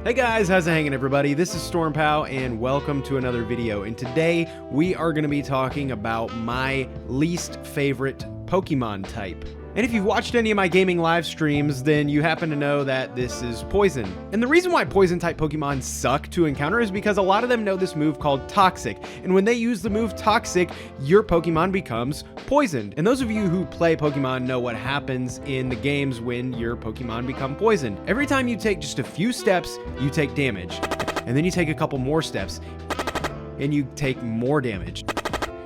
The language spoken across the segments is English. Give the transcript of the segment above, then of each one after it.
Hey guys, how's it hanging everybody? This is StormPow and welcome to another video. And today we are going to be talking about my least favorite Pokemon type. And if you've watched any of my gaming live streams, then you happen to know that this is Poison. And the reason why Poison type Pokemon suck to encounter is because a lot of them know this move called Toxic. And when they use the move Toxic, your Pokemon becomes poisoned. And those of you who play Pokemon know what happens in the games when your Pokemon become poisoned. Every time you take just a few steps, you take damage. And then you take a couple more steps, and you take more damage.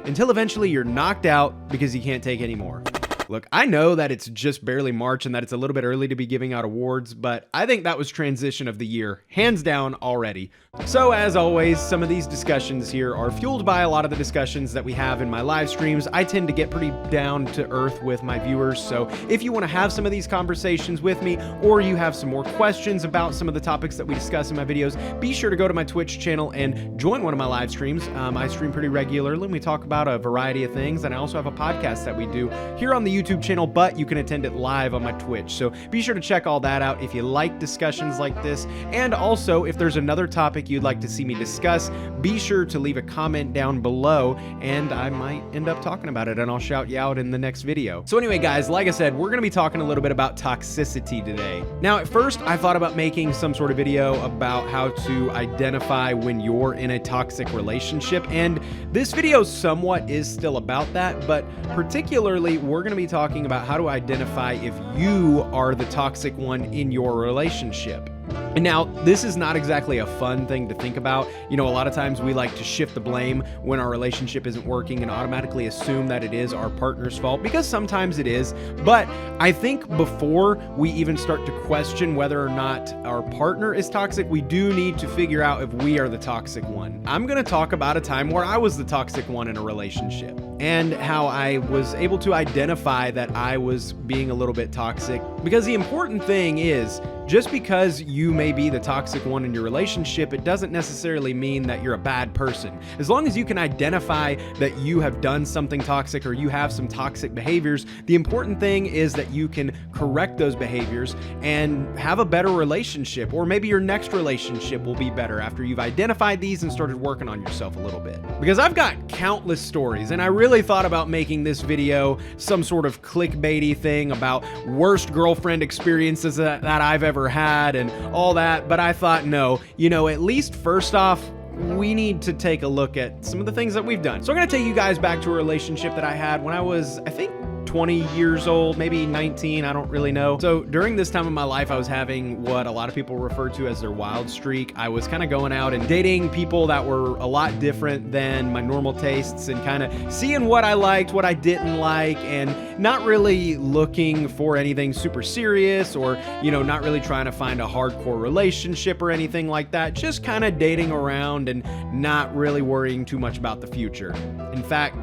Until eventually you're knocked out because you can't take any more. Look, I know that it's just barely March and that it's a little bit early to be giving out awards, but I think that was transition of the year, hands down already. So as always, some of these discussions here are fueled by a lot of the discussions that we have in my live streams. I tend to get pretty down to earth with my viewers, so if you want to have some of these conversations with me, or you have some more questions about some of the topics that we discuss in my videos, be sure to go to my Twitch channel and join one of my live streams. I stream pretty regularly and we talk about a variety of things, and I also have a podcast that we do here on the YouTube channel, but you can attend it live on my Twitch. So be sure to check all that out if you like discussions like this. And also, if there's another topic you'd like to see me discuss, be sure to leave a comment down below and I might end up talking about it and I'll shout you out in the next video. So anyway, guys, like I said, we're going to be talking a little bit about toxicity today. Now, at first, I thought about making some sort of video about how to identify when you're in a toxic relationship. And this video somewhat is still about that, but particularly, we're going to be talking about how to identify if you are the toxic one in your relationship. And now, this is not exactly a fun thing to think about. You know, a lot of times we like to shift the blame when our relationship isn't working and automatically assume that it is our partner's fault, because sometimes it is. But I think before we even start to question whether or not our partner is toxic, we do need to figure out if we are the toxic one. I'm going to talk about a time where I was the toxic one in a relationship and how I was able to identify that I was being a little bit toxic. Because the important thing is, just because you may be the toxic one in your relationship, it doesn't necessarily mean that you're a bad person. As long as you can identify that you have done something toxic or you have some toxic behaviors, the important thing is that you can correct those behaviors and have a better relationship, or maybe your next relationship will be better after you've identified these and started working on yourself a little bit. Because I've got countless stories, and I really thought about making this video some sort of clickbaity thing about worst girlfriend experiences that I've ever had and all that, but I thought, no, you know, at least first off, we need to take a look at some of the things that we've done. So I'm going to take you guys back to a relationship that I had when I was, I think, 20 years old, maybe 19, I don't really know. So during this time of my life, I was having what a lot of people refer to as their wild streak. I was kind of going out and dating people that were a lot different than my normal tastes and kind of seeing what I liked, what I didn't like, and not really looking for anything super serious or, you know, not really trying to find a hardcore relationship or anything like that. Just kind of dating around and not really worrying too much about the future. In fact,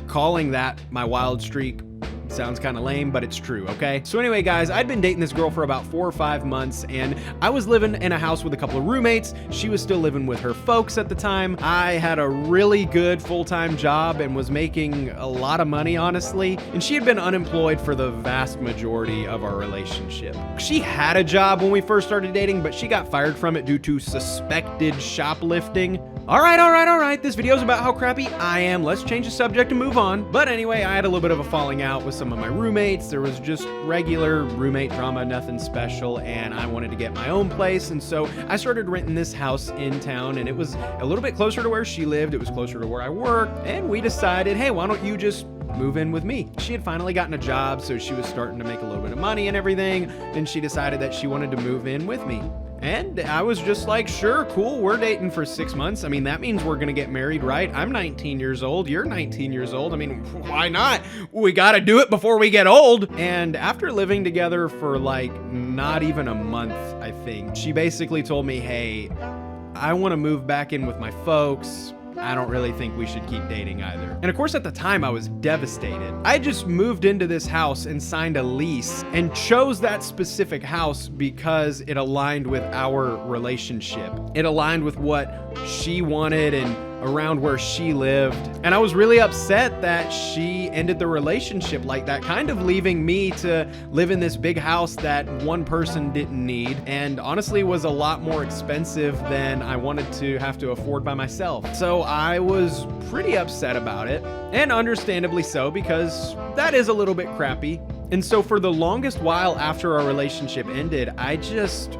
calling that my wild streak sounds kind of lame, but it's true, okay? So anyway, guys, I'd been dating this girl for about 4 or 5 months, and I was living in a house with a couple of roommates. She was still living with her folks at the time. I had a really good full-time job and was making a lot of money, honestly, and she had been unemployed for the vast majority of our relationship. She had a job when we first started dating, but she got fired from it due to suspected shoplifting. All right, this video's about how crappy I am. Let's change the subject and move on. But anyway, I had a little bit of a falling out with some of my roommates. There was just regular roommate drama, nothing special, and I wanted to get my own place, and so I started renting this house in town, and it was a little bit closer to where she lived. It was closer to where I worked, and we decided, hey, why don't you just move in with me? She had finally gotten a job, so she was starting to make a little bit of money and everything, and she decided that she wanted to move in with me. And I was just like, sure, cool, we're dating for 6 months. I mean, that means we're gonna get married, right? I'm 19 years old, you're 19 years old. I mean, why not? We gotta do it before we get old. And after living together for like not even a month, I think, she basically told me, hey, I wanna move back in with my folks. I don't really think we should keep dating either. And of course, at the time, I was devastated. I just moved into this house and signed a lease and chose that specific house because it aligned with our relationship. It aligned with what she wanted and around where she lived. And I was really upset that she ended the relationship like that, kind of leaving me to live in this big house that one person didn't need, and honestly was a lot more expensive than I wanted to have to afford by myself. So I was pretty upset about it, and understandably so, because that is a little bit crappy. And so for the longest while after our relationship ended, I just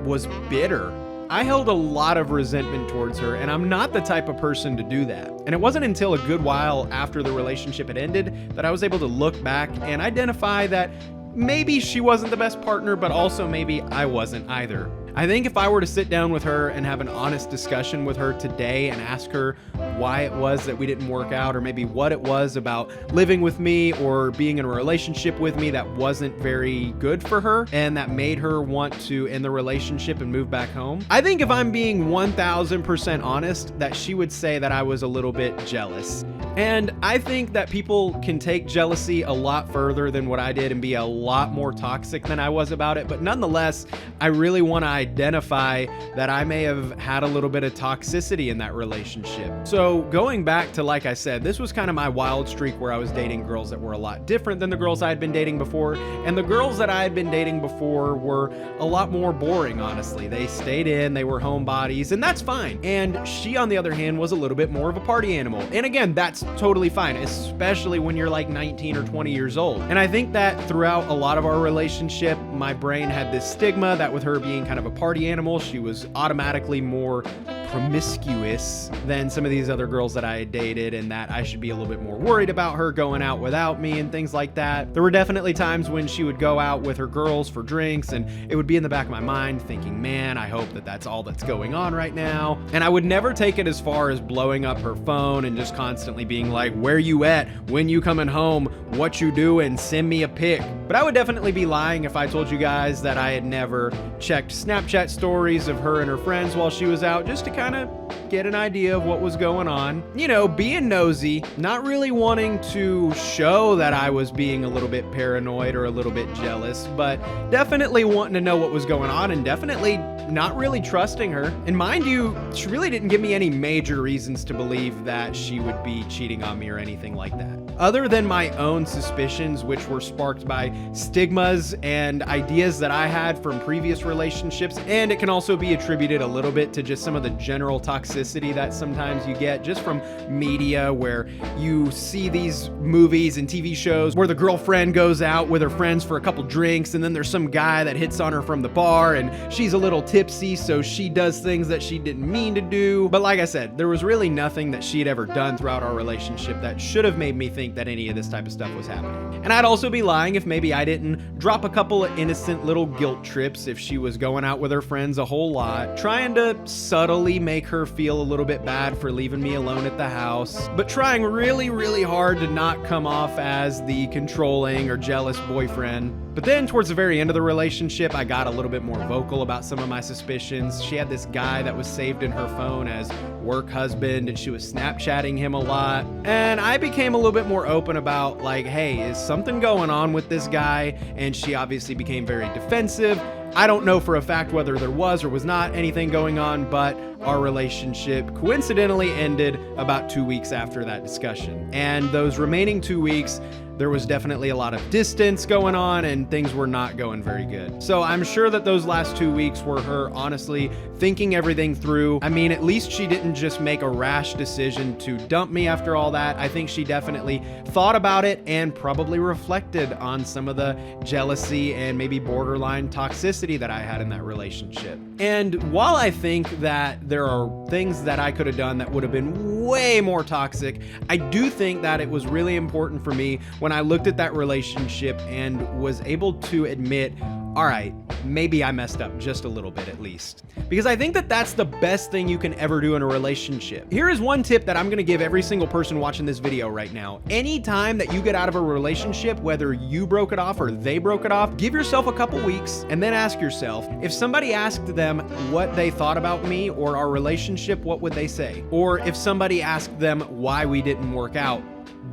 was bitter. I held a lot of resentment towards her, and I'm not the type of person to do that. And it wasn't until a good while after the relationship had ended that I was able to look back and identify that maybe she wasn't the best partner, but also maybe I wasn't either. I think if I were to sit down with her and have an honest discussion with her today and ask her why it was that we didn't work out, or maybe what it was about living with me or being in a relationship with me that wasn't very good for her and that made her want to end the relationship and move back home, I think if I'm being 1000% honest, that she would say that I was a little bit jealous. And I think that people can take jealousy a lot further than what I did and be a lot more toxic than I was about it. But nonetheless, I really want to identify that I may have had a little bit of toxicity in that relationship. So going back to, like I said, this was kind of my wild streak where I was dating girls that were a lot different than the girls I had been dating before. And the girls that I had been dating before were a lot more boring, honestly. They stayed in, they were homebodies, and that's fine. And she, on the other hand, was a little bit more of a party animal. And again, that's totally fine, especially when you're like 19 or 20 years old. And I think that throughout a lot of our relationship, my brain had this stigma that with her being kind of a party animal, she was automatically more promiscuous than some of these other girls that I had dated, and that I should be a little bit more worried about her going out without me and things like that. There were definitely times when she would go out with her girls for drinks, and it would be in the back of my mind thinking, man, I hope that that's all that's going on right now. And I would never take it as far as blowing up her phone and just constantly being like, where you at? When you coming home? What you doing? Send me a pic. But I would definitely be lying if I told you guys that I had never checked Snapchat stories of her and her friends while she was out, just to kind of get an idea of what was going on. You know, being nosy, not really wanting to show that I was being a little bit paranoid or a little bit jealous, but definitely wanting to know what was going on, and definitely not really trusting her. And mind you, she really didn't give me any major reasons to believe that she would be cheating on me or anything like that, other than my own suspicions, which were sparked by stigmas and ideas that I had from previous relationships. And it can also be attributed a little bit to just some of the general toxicity that sometimes you get just from media, where you see these movies and TV shows where the girlfriend goes out with her friends for a couple drinks, and then there's some guy that hits on her from the bar, and she's a little tipsy, so she does things that she didn't mean to do. But like I said, there was really nothing that she'd ever done throughout our relationship that should have made me think that any of this type of stuff was happening. And I'd also be lying if maybe I didn't drop a couple of innocent little guilt trips if she was going out with her friends a whole lot, trying to subtly make her feel a little bit bad for leaving me alone at the house, but trying really, really hard to not come off as the controlling or jealous boyfriend. But then towards the very end of the relationship, I got a little bit more vocal about some of my suspicions. She had this guy that was saved in her phone as work husband, and she was Snapchatting him a lot. And I became a little bit more open about, like, hey, is something going on with this guy? And she obviously became very defensive. I don't know for a fact whether there was or was not anything going on, but our relationship coincidentally ended about 2 weeks after that discussion. And those remaining 2 weeks, there was definitely a lot of distance going on, and things were not going very good. So I'm sure that those last 2 weeks were her honestly thinking everything through. I mean, at least she didn't just make a rash decision to dump me after all that. I think she definitely thought about it and probably reflected on some of the jealousy and maybe borderline toxicity that I had in that relationship. And while I think that there are things that I could have done that would have been way more toxic, I do think that it was really important for me when I looked at that relationship and was able to admit, all right, maybe I messed up just a little bit at least. Because I think that that's the best thing you can ever do in a relationship. Here is one tip that I'm gonna give every single person watching this video right now. Anytime that you get out of a relationship, whether you broke it off or they broke it off, give yourself a couple weeks and then ask yourself, if somebody asked them what they thought about me or our relationship, what would they say? Or if somebody asked them why we didn't work out,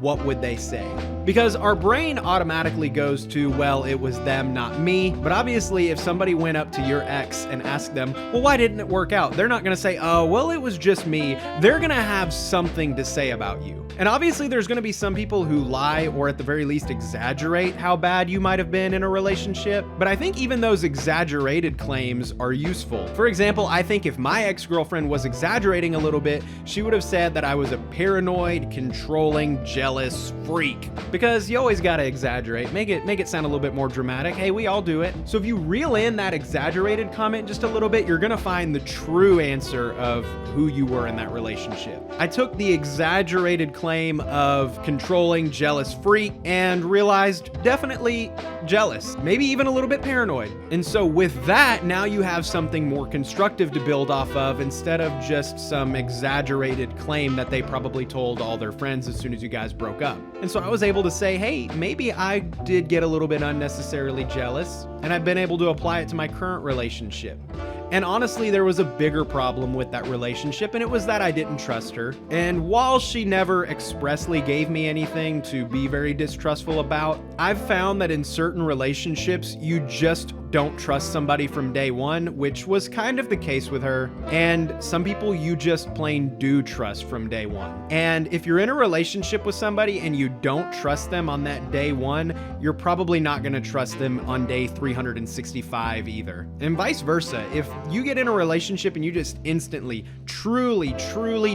what would they say? Because our brain automatically goes to, well, it was them, not me. But obviously, if somebody went up to your ex and asked them, well, why didn't it work out? They're not gonna say, oh, well, it was just me. They're gonna have something to say about you. And obviously, there's gonna be some people who lie or at the very least exaggerate how bad you might have been in a relationship. But I think even those exaggerated claims are useful. For example, I think if my ex-girlfriend was exaggerating a little bit, she would have said that I was a paranoid, controlling, jealous freak. Because you always gotta exaggerate, make it sound a little bit more dramatic. Hey, we all do it. So if you reel in that exaggerated comment just a little bit, you're gonna find the true answer of who you were in that relationship. I took the exaggerated claim of controlling, jealous freak and realized definitely jealous, maybe even a little bit paranoid. And so with that, now you have something more constructive to build off of instead of just some exaggerated claim that they probably told all their friends as soon as you guys broke up. And so I was able to say, hey, maybe I did get a little bit unnecessarily jealous, and I've been able to apply it to my current relationship. And honestly, there was a bigger problem with that relationship, and it was that I didn't trust her. And while she never expressly gave me anything to be very distrustful about, I've found that in certain relationships, you just don't trust somebody from day one, which was kind of the case with her. And some people you just plain do trust from day one. And if you're in a relationship with somebody and you don't trust them on that day one, you're probably not gonna trust them on day 365 either. And vice versa. If you get in a relationship and you just instantly, truly,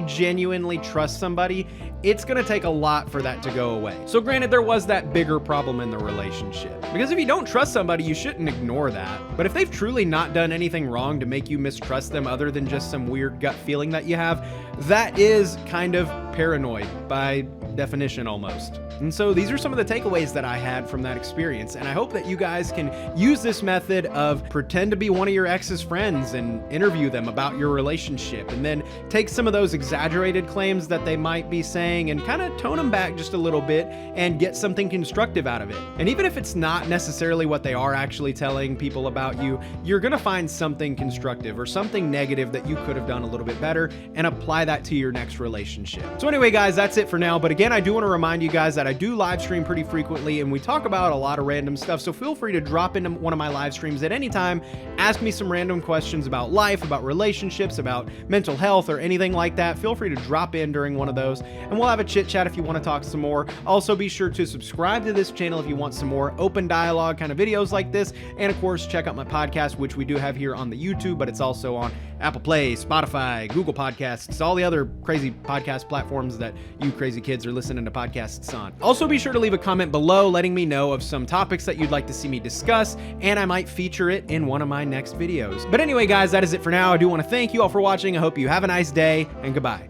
genuinely trust somebody, it's gonna take a lot for that to go away. So granted, there was that bigger problem in the relationship. Because if you don't trust somebody, you shouldn't ignore that. But if they've truly not done anything wrong to make you mistrust them other than just some weird gut feeling that you have, that is kind of paranoid by definition almost. And so these are some of the takeaways that I had from that experience, and I hope that you guys can use this method of pretend to be one of your ex's friends and interview them about your relationship, and then take some of those exaggerated claims that they might be saying and kind of tone them back just a little bit and get something constructive out of it. And even if it's not necessarily what they are actually telling people about you, you're gonna find something constructive or something negative that you could have done a little bit better and apply that to your next relationship. So anyway, guys, that's it for now. But again, I do want to remind you guys that I do live stream pretty frequently and we talk about a lot of random stuff. So feel free to drop into one of my live streams at any time. Ask me some random questions about life, about relationships, about mental health, or anything like that. Feel free to drop in during one of those and we'll have a chit chat if you want to talk some more. Also, be sure to subscribe to this channel if you want some more open dialogue kind of videos like this. And of course, check out my podcast, which we do have here on the YouTube, but it's also on Apple Play, Spotify, Google Podcasts, all the other crazy podcast platforms that you crazy kids are listening to podcasts on. Also, be sure to leave a comment below letting me know of some topics that you'd like to see me discuss, and I might feature it in one of my next videos. But anyway, guys, that is it for now. I do want to thank you all for watching. I hope you have a nice day, and goodbye.